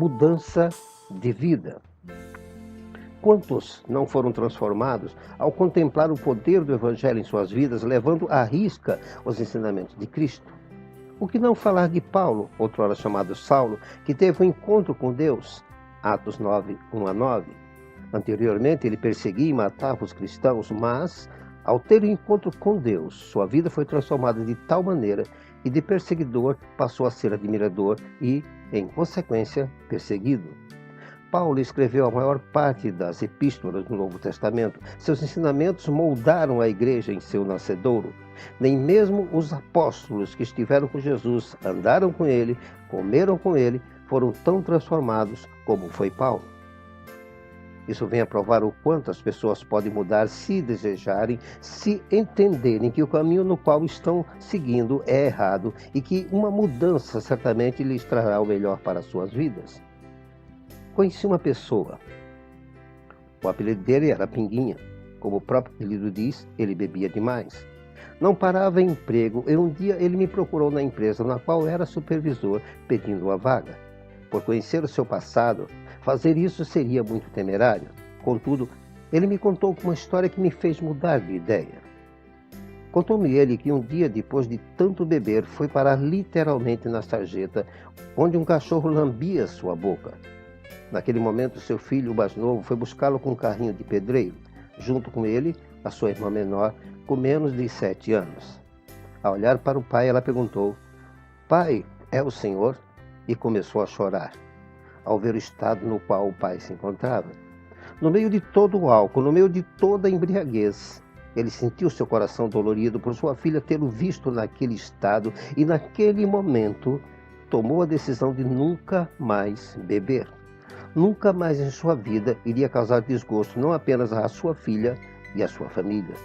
mudança de vida. Quantos não foram transformados ao contemplar o poder do Evangelho em suas vidas, levando à risca os ensinamentos de Cristo? O que não falar de Paulo, outrora chamado Saulo, que teve um encontro com Deus, Atos 9, 1-9. Anteriormente ele perseguia e matava os cristãos, mas, ao ter um encontro com Deus, sua vida foi transformada de tal maneira que de perseguidor passou a ser admirador e, em consequência, perseguido. Paulo escreveu a maior parte das epístolas do Novo Testamento. Seus ensinamentos moldaram a igreja em seu nascedouro. Nem mesmo os apóstolos que estiveram com Jesus, andaram com ele, comeram com ele, foram tão transformados como foi Paulo. Isso vem a provar o quanto as pessoas podem mudar se desejarem, se entenderem que o caminho no qual estão seguindo é errado e que uma mudança certamente lhes trará o melhor para as suas vidas. Conheci uma pessoa. O apelido dele era Pinguinha. Como o próprio apelido diz, ele bebia demais. Não parava em emprego e um dia ele me procurou na empresa na qual era supervisor, pedindo uma vaga. Por conhecer o seu passado, fazer isso seria muito temerário. Contudo, ele me contou uma história que me fez mudar de ideia. Contou-me ele que um dia, depois de tanto beber, foi parar literalmente na sarjeta, onde um cachorro lambia sua boca. Naquele momento, seu filho, o mais novo, foi buscá-lo com um carrinho de pedreiro. Junto com ele, a sua irmã menor, com menos de 7 anos. Ao olhar para o pai, ela perguntou: "Pai, é o senhor?" E começou a chorar, ao ver o estado no qual o pai se encontrava. No meio de todo o álcool, no meio de toda a embriaguez, ele sentiu seu coração dolorido por sua filha tê-lo visto naquele estado e, naquele momento, tomou a decisão de nunca mais beber. Nunca mais em sua vida iria causar desgosto não apenas à sua filha e à sua família.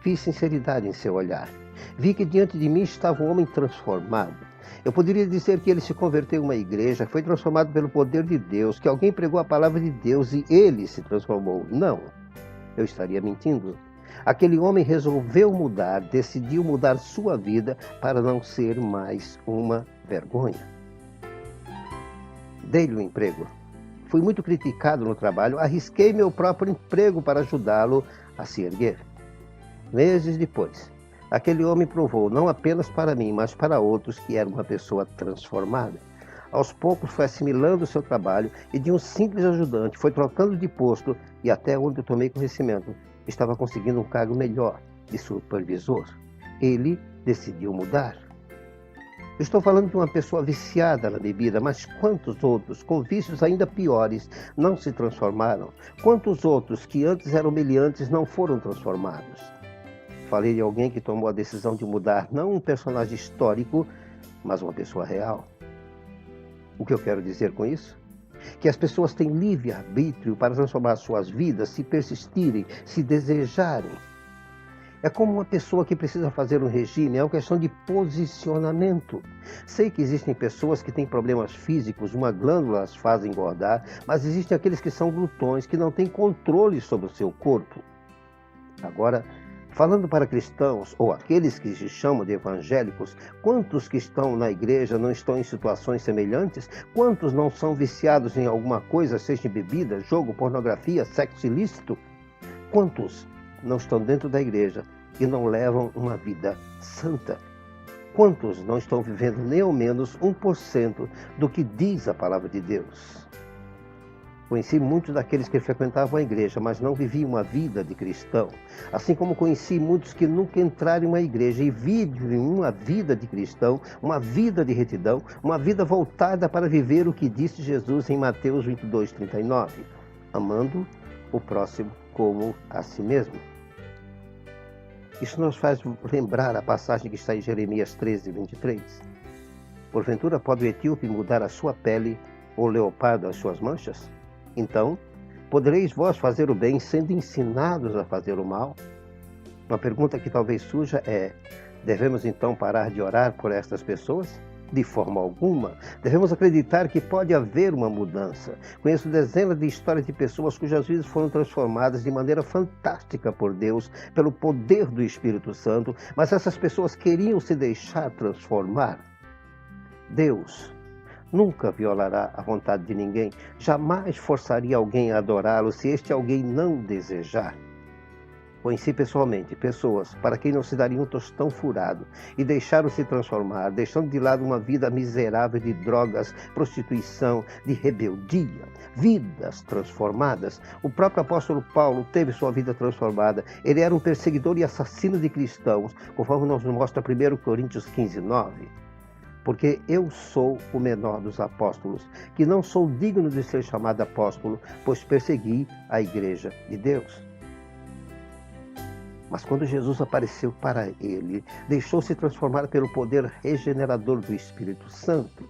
Vi sinceridade em seu olhar. Vi que diante de mim estava um homem transformado. Eu poderia dizer que ele se converteu em uma igreja, foi transformado pelo poder de Deus, que alguém pregou a palavra de Deus e ele se transformou. Não, eu estaria mentindo. Aquele homem resolveu mudar, decidiu mudar sua vida para não ser mais uma vergonha. Dei-lhe um emprego. Fui muito criticado no trabalho, arrisquei meu próprio emprego para ajudá-lo a se erguer. Meses depois, aquele homem provou, não apenas para mim, mas para outros, que era uma pessoa transformada. Aos poucos foi assimilando o seu trabalho e de um simples ajudante foi trocando de posto e até onde eu tomei conhecimento, estava conseguindo um cargo melhor, de supervisor. Ele decidiu mudar. Estou falando de uma pessoa viciada na bebida, mas quantos outros, com vícios ainda piores, não se transformaram? Quantos outros que antes eram humilhantes não foram transformados? Falei de alguém que tomou a decisão de mudar, não um personagem histórico, mas uma pessoa real. O que eu quero dizer com isso? Que as pessoas têm livre-arbítrio para transformar suas vidas, se persistirem, se desejarem. É como uma pessoa que precisa fazer um regime, é uma questão de posicionamento. Sei que existem pessoas que têm problemas físicos, uma glândula as faz engordar, mas existem aqueles que são glutões, que não têm controle sobre o seu corpo. Agora, falando para cristãos, ou aqueles que se chamam de evangélicos, quantos que estão na igreja não estão em situações semelhantes? Quantos não são viciados em alguma coisa, seja em bebida, jogo, pornografia, sexo ilícito? Quantos não estão dentro da igreja e não levam uma vida santa? Quantos não estão vivendo nem ao menos 1% do que diz a palavra de Deus? Conheci muitos daqueles que frequentavam a igreja, mas não viviam uma vida de cristão. Assim como conheci muitos que nunca entraram em uma igreja e vivem uma vida de cristão, uma vida de retidão, uma vida voltada para viver o que disse Jesus em Mateus 22:39, amando o próximo como a si mesmo. Isso nos faz lembrar a passagem que está em Jeremias 13:23. Porventura pode o etíope mudar a sua pele ou o leopardo as suas manchas? Então, podereis vós fazer o bem sendo ensinados a fazer o mal? Uma pergunta que talvez surja é: devemos então parar de orar por estas pessoas? De forma alguma. Devemos acreditar que pode haver uma mudança. Conheço dezenas de histórias de pessoas cujas vidas foram transformadas de maneira fantástica por Deus, pelo poder do Espírito Santo, mas essas pessoas queriam se deixar transformar. Deus Nunca violará a vontade de ninguém, jamais forçaria alguém a adorá-lo se este alguém não desejar. Conheci pessoalmente pessoas para quem não se daria um tostão furado e deixaram-se transformar, deixando de lado uma vida miserável de drogas, prostituição, de rebeldia, vidas transformadas. O próprio apóstolo Paulo teve sua vida transformada. Ele era um perseguidor e assassino de cristãos, conforme nos mostra 1 Coríntios 15, 9. Porque eu sou o menor dos apóstolos, que não sou digno de ser chamado apóstolo, pois persegui a igreja de Deus. Mas quando Jesus apareceu para ele, deixou-se transformar pelo poder regenerador do Espírito Santo.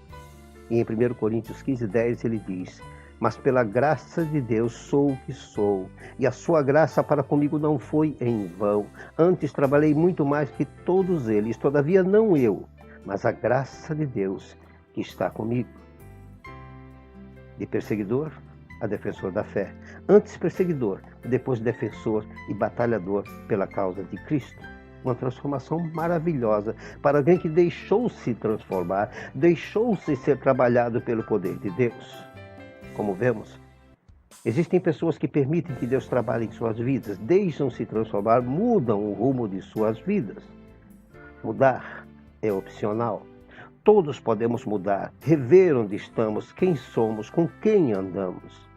E em 1 Coríntios 15, 10 ele diz: mas pela graça de Deus sou o que sou, e a sua graça para comigo não foi em vão. Antes trabalhei muito mais que todos eles, todavia não eu, mas a graça de Deus que está comigo. De perseguidor a defensor da fé. Antes perseguidor, depois defensor e batalhador pela causa de Cristo. Uma transformação maravilhosa para alguém que deixou-se transformar, deixou-se ser trabalhado pelo poder de Deus. Como vemos, existem pessoas que permitem que Deus trabalhe em suas vidas, deixam-se transformar, mudam o rumo de suas vidas. Mudar é opcional. Todos podemos mudar, rever onde estamos, quem somos, com quem andamos.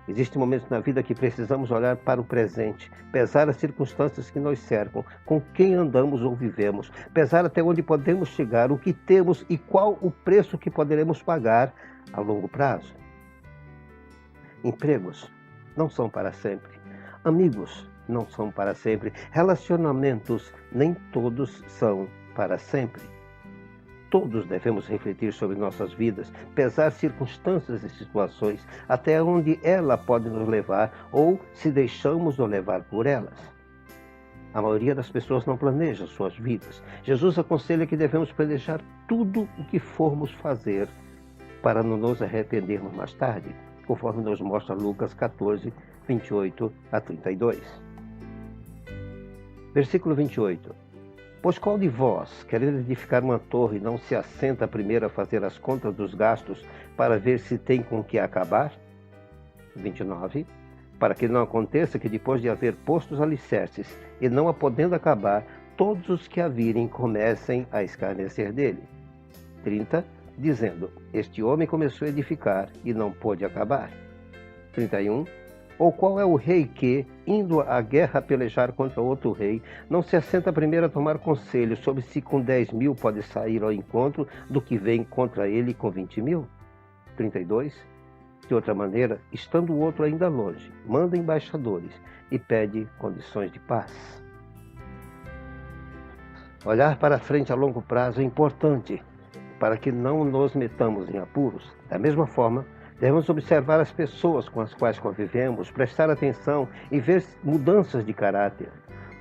Existem momentos na vida que precisamos olhar para o presente, pesar as circunstâncias que nos cercam, com quem andamos ou vivemos, pesar até onde podemos chegar, o que temos e qual o preço que poderemos pagar a longo prazo. Empregos não são para sempre. Amigos não são para sempre. Relacionamentos nem todos são para sempre. Todos devemos refletir sobre nossas vidas, pesar circunstâncias e situações, até onde ela pode nos levar ou se deixamos nos levar por elas. A maioria das pessoas não planeja suas vidas. Jesus aconselha que devemos planejar tudo o que formos fazer para não nos arrependermos mais tarde, conforme nos mostra Lucas 14, 28 a 32. Versículo 28. Pois qual de vós, querendo edificar uma torre, não se assenta primeiro a fazer as contas dos gastos para ver se tem com que acabar? 29. Para que não aconteça que depois de haver posto os alicerces e não a podendo acabar, todos os que a virem comecem a escarnecer dele. 30. Dizendo, este homem começou a edificar e não pôde acabar. 31. Ou qual é o rei que, indo à guerra pelejar contra outro rei, não se assenta primeiro a tomar conselho sobre se com 10.000 pode sair ao encontro do que vem contra ele com 20.000? 32. De outra maneira, estando o outro ainda longe, manda embaixadores e pede condições de paz. Olhar para frente a longo prazo é importante para que não nos metamos em apuros. Da mesma forma, devemos observar as pessoas com as quais convivemos, prestar atenção e ver mudanças de caráter.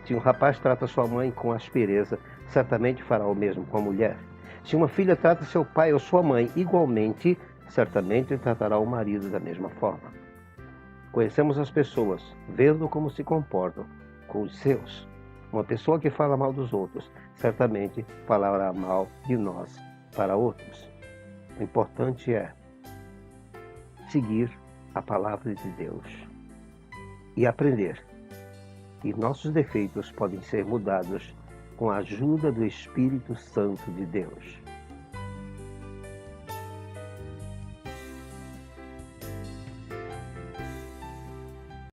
Se um rapaz trata sua mãe com aspereza, certamente fará o mesmo com a mulher. Se uma filha trata seu pai ou sua mãe igualmente, certamente tratará o marido da mesma forma. Conhecemos as pessoas, vendo como se comportam com os seus. Uma pessoa que fala mal dos outros, certamente falará mal de nós para outros. O importante é seguir a palavra de Deus e aprender que nossos defeitos podem ser mudados com a ajuda do Espírito Santo de Deus.